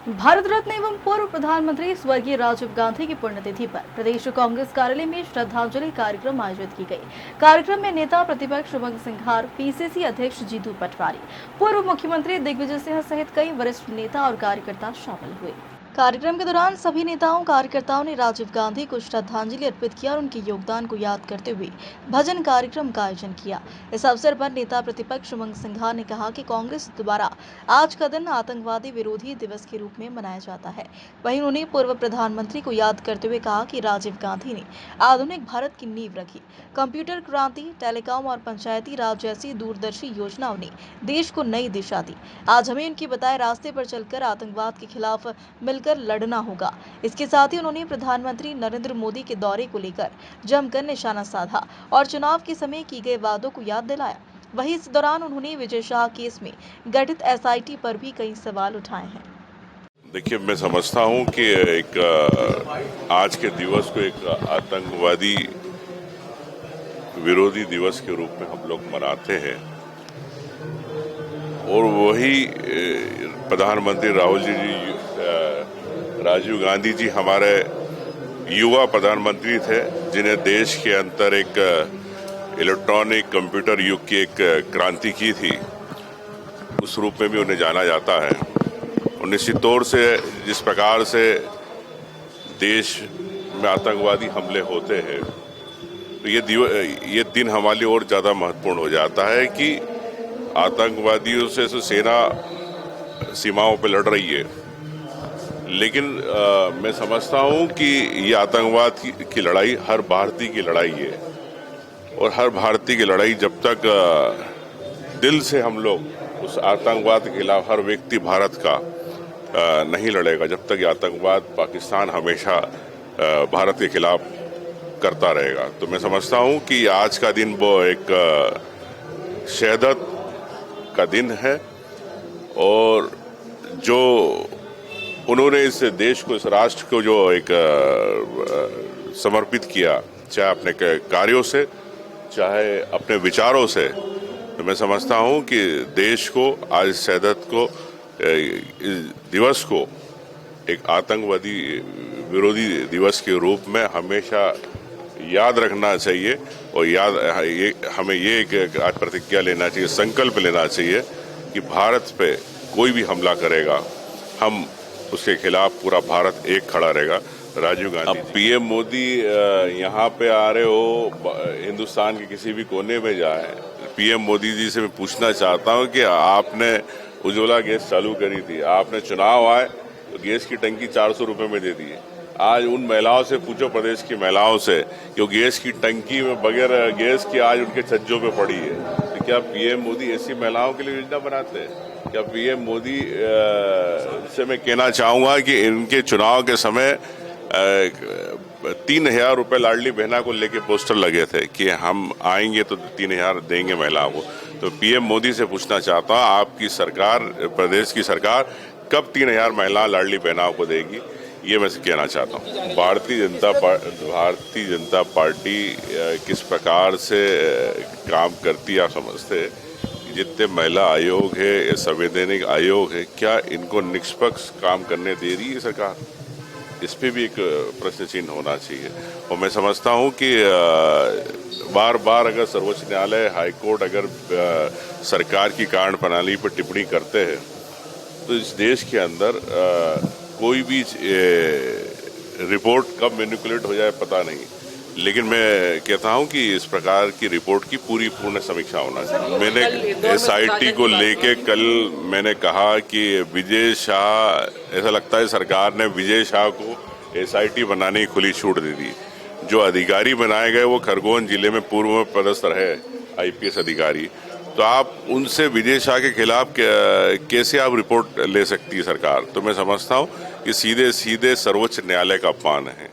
भारत रत्न एवं पूर्व प्रधानमंत्री स्वर्गीय राजीव गांधी की पुण्यतिथि पर प्रदेश कांग्रेस कार्यालय में श्रद्धांजलि कार्यक्रम आयोजित की गई। कार्यक्रम में नेता प्रतिपक्ष उमंग सिंघार, पीसीसी अध्यक्ष जीतू पटवारी, पूर्व मुख्यमंत्री दिग्विजय सिंह सहित कई वरिष्ठ नेता और कार्यकर्ता शामिल हुए। कार्यक्रम के दौरान सभी नेताओं कार्यकर्ताओं ने राजीव गांधी को श्रद्धांजलि अर्पित किया और उनके योगदान को याद करते हुए भजन कार्यक्रम का आयोजन किया। इस अवसर पर नेता प्रतिपक्ष उमंग सिंघार ने कहा कि कांग्रेस द्वारा आज का दिन आतंकवादी विरोधी दिवस के रूप में मनाया जाता है। वहीं उन्होंने पूर्व प्रधानमंत्री को याद करते हुए कहा कि राजीव गांधी ने आधुनिक भारत की नींव रखी। कंप्यूटर क्रांति, टेलीकॉम और पंचायती राज जैसी दूरदर्शी योजनाओं ने देश को नई दिशा दी। आज हमें उनके बताए रास्ते पर चलकर आतंकवाद के खिलाफ मिलकर लड़ना होगा। इसके साथ ही उन्होंने प्रधानमंत्री नरेंद्र मोदी के दौरे को लेकर जमकर निशाना साधा और चुनाव के समय किए गए वादों को याद दिलाया। वहीं इस दौरान उन्होंने विजय शाह केस में गठित एसआईटी पर भी कई सवाल उठाए हैं। देखिए, मैं समझता हूं कि आज के दिवस को एक आतंकवादी विरोधी दिवस के रूप में हम लोग मनाते हैं और वही प्रधानमंत्री राजीव गांधी जी हमारे युवा प्रधानमंत्री थे, जिन्हें देश के अंदर एक इलेक्ट्रॉनिक कंप्यूटर युग की एक क्रांति की थी। उस रूप में भी उन्हें जाना जाता है। और निश्चित तौर से जिस प्रकार से देश में आतंकवादी हमले होते हैं, तो ये दिन हमारे लिए और ज़्यादा महत्वपूर्ण हो जाता है कि आतंकवादियों से सेना सीमाओं पर लड़ रही है। लेकिन मैं समझता हूं कि ये आतंकवाद की लड़ाई हर भारतीय की लड़ाई है और हर भारतीय की लड़ाई जब तक दिल से हम लोग उस आतंकवाद के खिलाफ हर व्यक्ति भारत का नहीं लड़ेगा, जब तक ये आतंकवाद पाकिस्तान हमेशा भारत के खिलाफ करता रहेगा। तो मैं समझता हूं कि आज का दिन वो एक शहादत का दिन है और जो उन्होंने इस देश को, इस राष्ट्र को जो एक समर्पित किया, चाहे अपने कार्यों से चाहे अपने विचारों से, तो मैं समझता हूं कि देश को आज इस शहादत को, इस दिवस को एक आतंकवादी विरोधी दिवस के रूप में हमेशा याद रखना चाहिए और हमें ये एक आज प्रतिज्ञा लेना चाहिए, संकल्प लेना चाहिए कि भारत पे कोई भी हमला करेगा, हम उसके खिलाफ पूरा भारत एक खड़ा रहेगा। राजीव गांधी। अब पीएम मोदी यहाँ पे आ रहे हो, हिंदुस्तान के किसी भी कोने में जाए, पीएम मोदी जी से मैं पूछना चाहता हूँ कि आपने उज्ज्वला गैस चालू करी थी, आपने चुनाव आए तो गैस की टंकी 400 रुपये में दे दी है। आज उन महिलाओं से पूछो, प्रदेश की महिलाओं से, कि गैस की टंकी में बगैर गैस की आज उनके छज्जों पे पड़ी है। तो क्या पीएम मोदी ऐसी महिलाओं के लिए योजना बनाते हैं? क्या पीएम मोदी से मैं कहना चाहूँगा कि इनके चुनाव के समय 3,000 रुपये लाडली बहना को लेके पोस्टर लगे थे कि हम आएंगे तो 3,000 देंगे महिलाओं को। तो पीएम मोदी से पूछना चाहता हूँ, आपकी सरकार, प्रदेश की सरकार कब 3,000 महिला लाडली बहनाओं को देगी? ये मैं कहना चाहता हूँ। भारतीय जनता पार्टी किस प्रकार से काम करती है, आप समझते हैं? जितने महिला आयोग है या संवैधानिक आयोग है, क्या इनको निष्पक्ष काम करने दे रही है सरकार? इस पे भी एक प्रश्न चिन्ह होना चाहिए। और मैं समझता हूँ कि बार बार अगर सर्वोच्च न्यायालय, हाईकोर्ट अगर सरकार की कार्य प्रणाली पर टिप्पणी करते हैं, तो इस देश के अंदर कोई भी रिपोर्ट कब मैनिपुलेट हो जाए पता नहीं। लेकिन मैं कहता हूं कि इस प्रकार की रिपोर्ट की पूर्ण समीक्षा होना चाहिए। मैंने एसआईटी को लेके कल मैंने कहा कि विजय शाह, ऐसा लगता है सरकार ने विजय शाह को एसआईटी बनाने की खुली छूट दे दी। जो अधिकारी बनाए गए वो खरगोन जिले में पूर्व में पदस्थ रहे आईपीएस अधिकारी, तो आप उनसे विजय शाह के खिलाफ कैसे आप रिपोर्ट ले सकती है सरकार? तो मैं समझता हूँ कि सीधे सीधे सर्वोच्च न्यायालय का अपमान है।